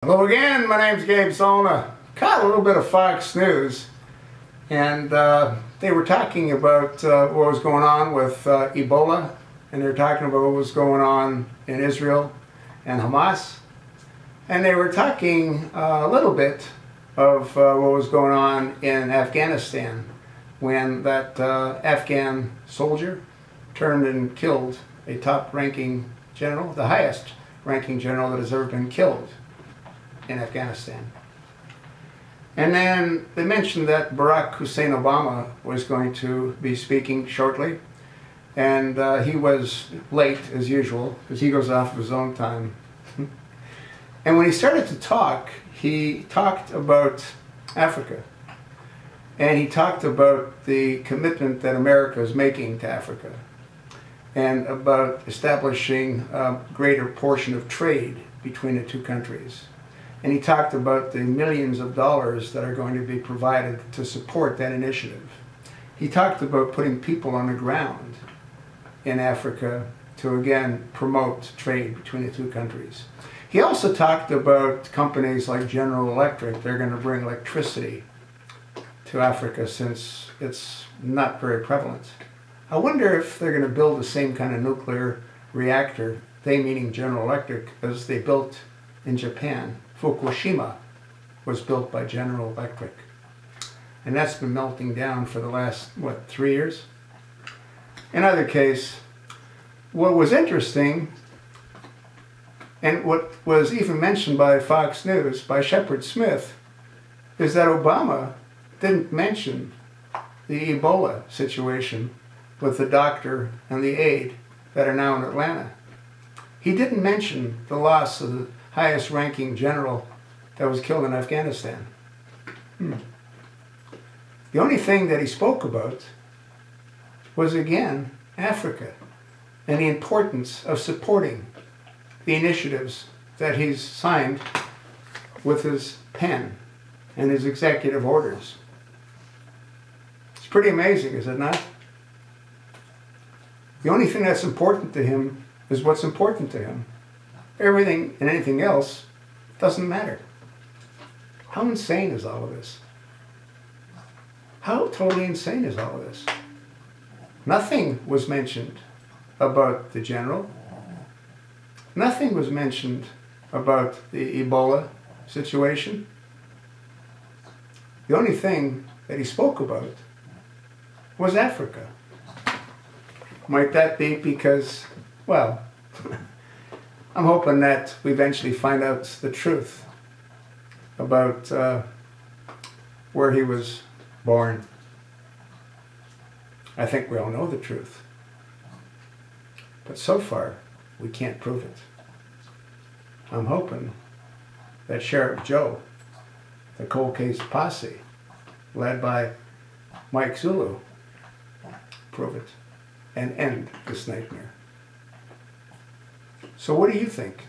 Hello again, my name's Gabe Zolna. Caught a little bit of Fox News, and they were talking about what was going on with Ebola, and they were talking about what was going on in Israel and Hamas, and they were talking a little bit of what was going on in Afghanistan when that Afghan soldier turned and killed a top-ranking general, the highest-ranking general that has ever been killed in Afghanistan. And then they mentioned that Barack Hussein Obama was going to be speaking shortly, and he was late as usual because he goes off of his own time. And when he started to talk, he talked about Africa, and he talked about the commitment that America is making to Africa, and about establishing a greater portion of trade between the two countries. And he talked about the millions of dollars that are going to be provided to support that initiative. He talked about putting people on the ground in Africa to again promote trade between the two countries. He also talked about companies like General Electric. They're going to bring electricity to Africa since it's not very prevalent. I wonder if they're going to build the same kind of nuclear reactor, they meaning General Electric, as they built in Japan. Fukushima was built by General Electric, and that's been melting down for the last, 3 years? In either case, what was interesting, and what was even mentioned by Fox News, by Shepard Smith, is that Obama didn't mention the Ebola situation with the doctor and the aide that are now in Atlanta. He didn't mention the loss of the highest ranking general that was killed in Afghanistan. The only thing that he spoke about was again Africa and the importance of supporting the initiatives that he's signed with his pen and his executive orders. It's pretty amazing, is it not? The only thing that's important to him is what's important to him. Everything and anything else doesn't matter. How insane is all of this? How totally insane is all of this? Nothing was mentioned about the general. Nothing was mentioned about the Ebola situation. The only thing that he spoke about was Africa. Might that be because, well, I'm hoping that we eventually find out the truth about where he was born. I think we all know the truth. But so far, we can't prove it. I'm hoping that Sheriff Joe, the cold case posse, led by Mike Zulu, prove it and end this nightmare. So what do you think?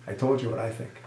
I told you what I think.